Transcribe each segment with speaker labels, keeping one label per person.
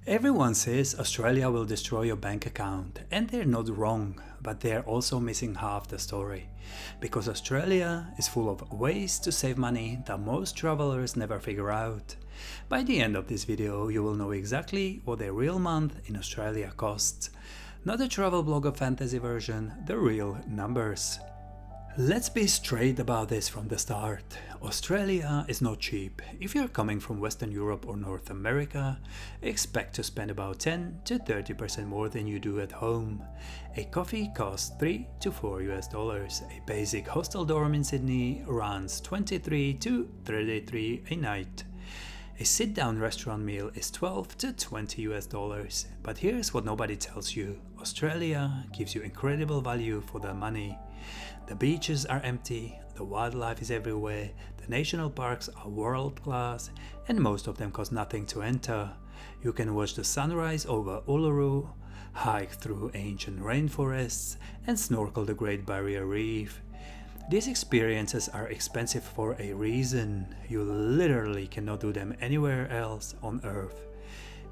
Speaker 1: Everyone says Australia will destroy your bank account, and they're not wrong, but they're also missing half the story. Because Australia is full of ways to save money that most travelers never figure out. By the end of this video, you will know exactly what a real month in Australia costs. Not a travel blogger fantasy version, the real numbers. Let's be straight about this from the start. Australia is not cheap. If you're coming from Western Europe or North America, expect to spend about 10 to 30% more than you do at home. A coffee costs $3 to $4 US. A basic hostel dorm in Sydney runs $23 to $33 a night. A sit-down restaurant meal is $12 to $20 US. But here's what nobody tells you. Australia gives you incredible value for their money. The beaches are empty, the wildlife is everywhere, the national parks are world class, and most of them cost nothing to enter. You can watch the sunrise over Uluru, hike through ancient rainforests, and snorkel the Great Barrier Reef. These experiences are expensive for a reason. You literally cannot do them anywhere else on Earth.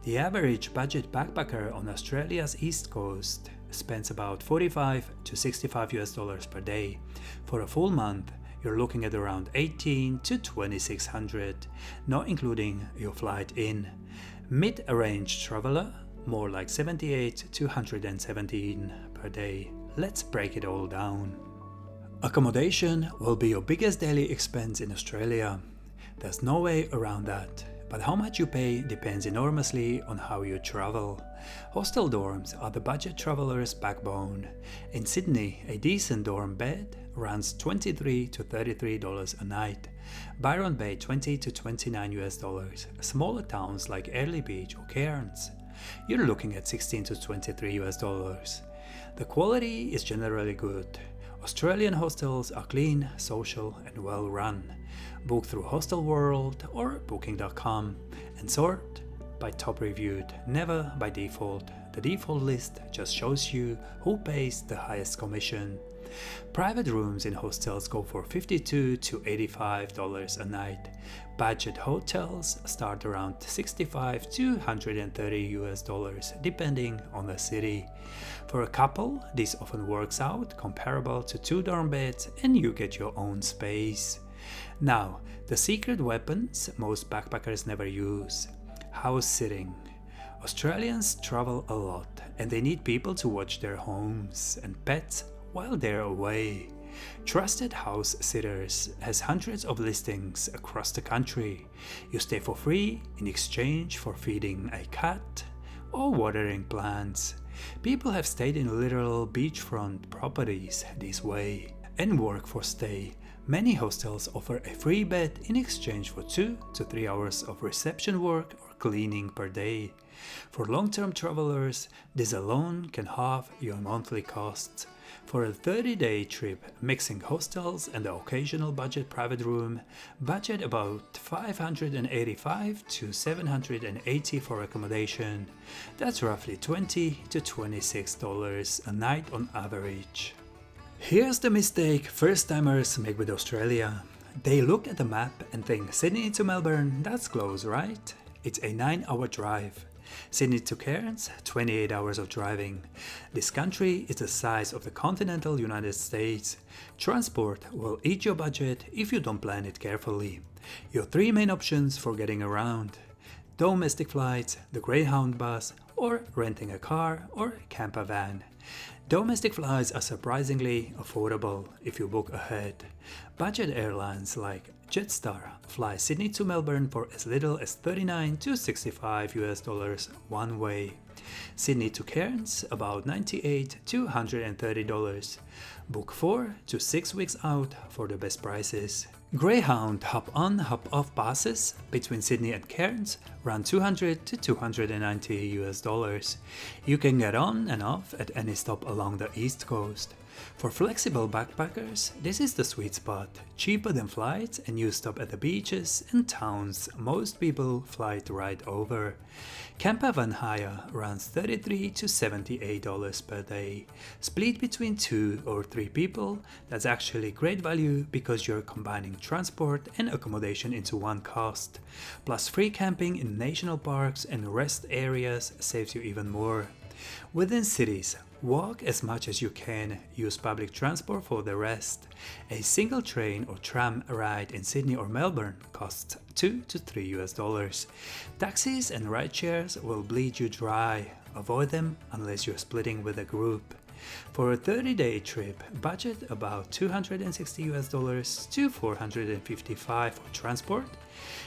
Speaker 1: The average budget backpacker on Australia's east coast spends about $45 to $65 US per day. For a full month, you're looking at around $18 to $2,600, not including your flight in. Mid-range traveler, more like $78 to $117 per day. Let's break it all down. Accommodation will be your biggest daily expense in Australia. There's no way around that. But how much you pay depends enormously on how you travel. Hostel dorms are the budget traveler's backbone. In Sydney, a decent dorm bed runs $23 to $33 a night. Byron Bay $20 to $29 US. Smaller towns like Early Beach or Cairns, you're looking at $16 to $23 US. The quality is generally good. Australian hostels are clean, social and well run. Book through Hostel World or Booking.com and sort by top reviewed, never by default. The default list just shows you who pays the highest commission. Private rooms in hostels go for $52 to $85 a night. Budget hotels start around $65 to $130 US depending on the city. For a couple, this often works out comparable to 2 dorm beds and you get your own space. Now, the secret weapons most backpackers never use. House sitting. Australians travel a lot and they need people to watch their homes and pets while they're away. Trusted House Sitters has hundreds of listings across the country. You stay for free in exchange for feeding a cat or watering plants. People have stayed in literal beachfront properties this way. And work for stay. Many hostels offer a free bed in exchange for 2 to 3 hours of reception work or cleaning per day. For long-term travelers, this alone can halve your monthly costs. For a 30-day trip, mixing hostels and the occasional budget private room, budget about $585 to $780 for accommodation. That's roughly $20 to $26 a night on average. Here's the mistake first-timers make with Australia. They look at the map and think Sydney to Melbourne, that's close, right? It's a 9-hour drive. Sydney to Cairns, 28 hours of driving. This country is the size of the continental United States. Transport will eat your budget if you don't plan it carefully. Your 3 main options for getting around: domestic flights, the Greyhound bus, or renting a car or camper van. Domestic flights are surprisingly affordable if you book ahead. Budget airlines like Jetstar fly Sydney to Melbourne for as little as $39 to $65 US one way. Sydney to Cairns about $98 to $130. Book 4 to 6 weeks out for the best prices. Greyhound hop-on hop-off buses between Sydney and Cairns run $200 to $290 US. You can get on and off at any stop along the east coast. For flexible backpackers, this is the sweet spot. Cheaper than flights, and you stop at the beaches and towns most people fly right over. Camper van hire runs $33 to $78 per day. Split between 2 or 3 people, that's actually great value because you're combining transport and accommodation into one cost. Plus free camping in national parks and rest areas saves you even more. Within cities, walk as much as you can, use public transport for the rest. A single train or tram ride in Sydney or Melbourne costs $2 to $3. Taxis and rideshares will bleed you dry. Avoid them unless you're splitting with a group. For a 30-day trip, budget about $260 to $455 for transport.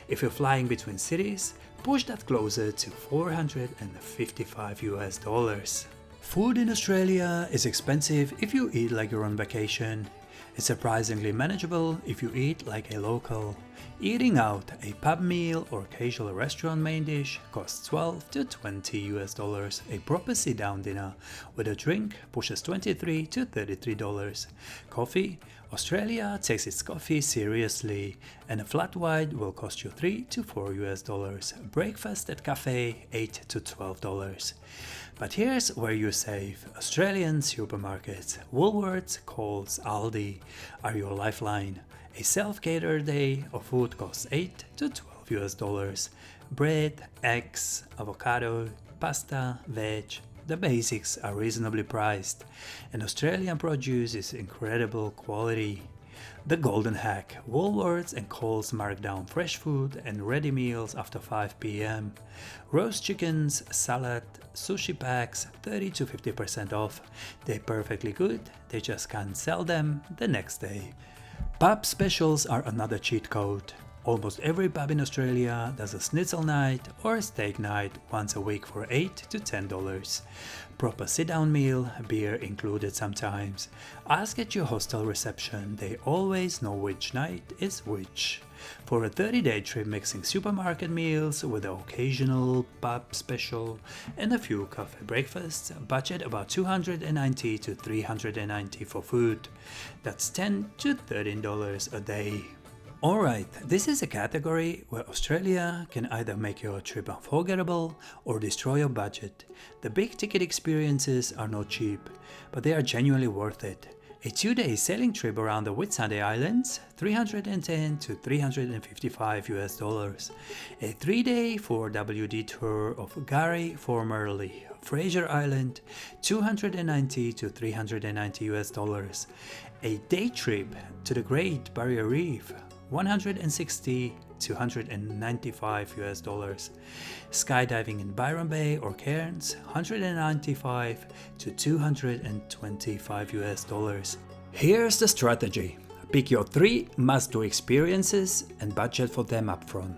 Speaker 1: If you're flying between cities, push that closer to $455. Food in Australia is expensive if you eat like you're on vacation. It's surprisingly manageable if you eat like a local. Eating out a pub meal or casual restaurant main dish costs $12 to $20. A proper sit-down dinner with a drink pushes $23 to $33. Coffee, Australia takes its coffee seriously, and a flat white will cost you $3 to $4. Breakfast at cafe $8 to $12. But here's where you save. Australian supermarkets, Woolworths, Coles, Aldi are your lifeline. A self-catered day of food costs $8 to $12. Bread, eggs, avocado, pasta, veg. The basics are reasonably priced, and Australian produce is incredible quality. The golden hack: Woolworths and Coles mark down fresh food and ready meals after 5 p.m. Roast chickens, salad, sushi packs 30 to 50% off. They're perfectly good, they just can't sell them the next day. Pub specials are another cheat code. Almost every pub in Australia does a schnitzel night or a steak night once a week for $8 to $10. Proper sit-down meal, beer included sometimes. Ask at your hostel reception, they always know which night is which. For a 30-day trip, mixing supermarket meals with the occasional pub special and a few cafe breakfasts, budget about $290 to $390 for food. That's $10 to $13 a day. Alright, this is a category where Australia can either make your trip unforgettable or destroy your budget. The big ticket experiences are not cheap, but they are genuinely worth it. A 2-day sailing trip around the Whitsunday Islands, $310 to $355. A 3-day 4WD tour of Gary, formerly Fraser Island, $290 to $390. A day trip to the Great Barrier Reef, $160 to $195. Skydiving in Byron Bay or Cairns, $195 to $225. Here's the strategy. Pick your 3 must-do experiences and budget for them upfront.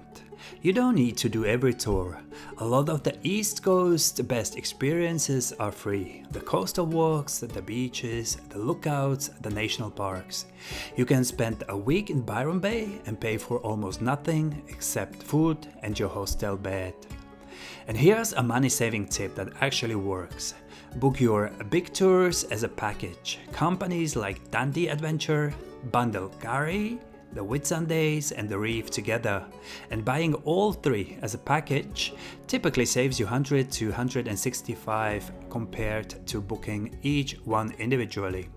Speaker 1: You don't need to do every tour. A lot of the East Coast best experiences are free. The coastal walks, the beaches, the lookouts, the national parks. You can spend a week in Byron Bay and pay for almost nothing except food and your hostel bed. And here's a money-saving tip that actually works. Book your big tours as a package. Companies like Dundee Adventure bundle Gary, the Whitsundays and the Reef together, and buying all 3 as a package typically saves you $100 to $165 compared to booking each one individually.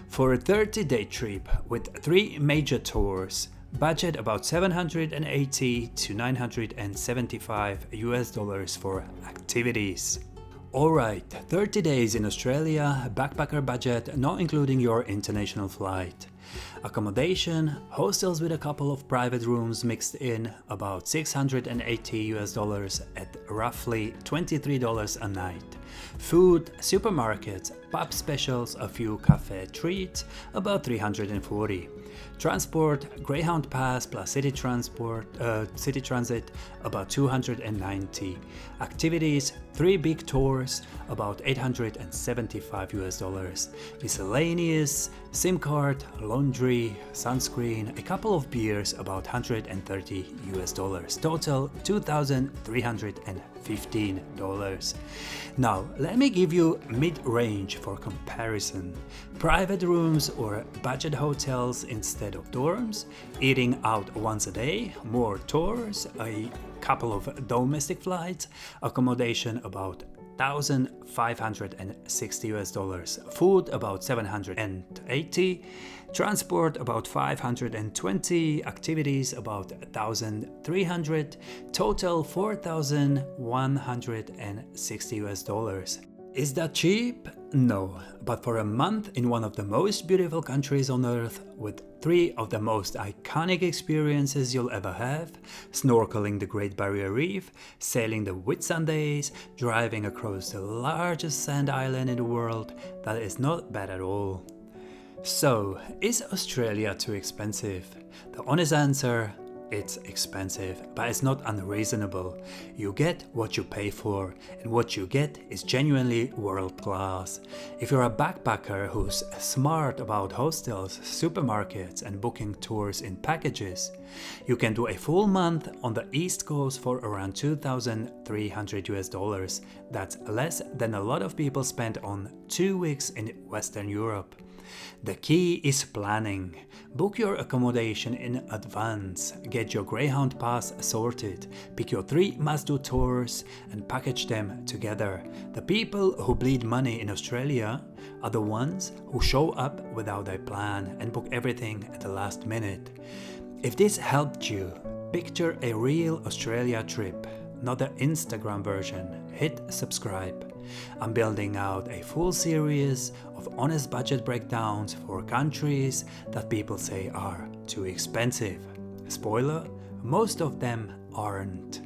Speaker 1: For a 30-day trip with 3 major tours, budget about $780 to $975 for activities. Alright, 30 days in Australia, backpacker budget not including your international flight. Accommodation, hostels with a couple of private rooms mixed in, about $680 at roughly $23 a night. Food, supermarkets, pub specials, a few cafe treats, about $340. Transport, Greyhound Pass plus city transit, about $290. Activities, 3 big tours, about $875. Miscellaneous, SIM card, laundry, sunscreen, a couple of beers, about $130. Total $2,350. $15. Now, let me give you mid-range for comparison. Private rooms or budget hotels instead of dorms, eating out once a day, more tours, a couple of domestic flights, accommodation about $1,560, food about 780, transport about 520, activities about 1,300, total $4,160. Is that cheap? No, but for a month in one of the most beautiful countries on earth, with 3 of the most iconic experiences you'll ever have, snorkeling the Great Barrier Reef, sailing the Whitsundays, driving across the largest sand island in the world, that is not bad at all. So, is Australia too expensive? The honest answer: it's expensive, but it's not unreasonable. You get what you pay for, and what you get is genuinely world class. If you're a backpacker who's smart about hostels, supermarkets, and booking tours in packages, you can do a full month on the East Coast for around $2,300. That's less than a lot of people spend on 2 weeks in Western Europe. The key is planning. Book your accommodation in advance, get your Greyhound pass sorted, pick your 3 must-do tours and package them together. The people who bleed money in Australia are the ones who show up without a plan and book everything at the last minute. If this helped you, picture a real Australia trip, not the Instagram version. Hit subscribe. I'm building out a full series of honest budget breakdowns for countries that people say are too expensive. Spoiler, most of them aren't.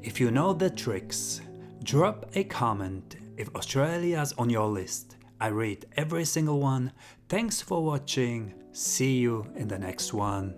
Speaker 1: If you know the tricks, drop a comment if Australia's on your list. I read every single one. Thanks for watching. See you in the next one.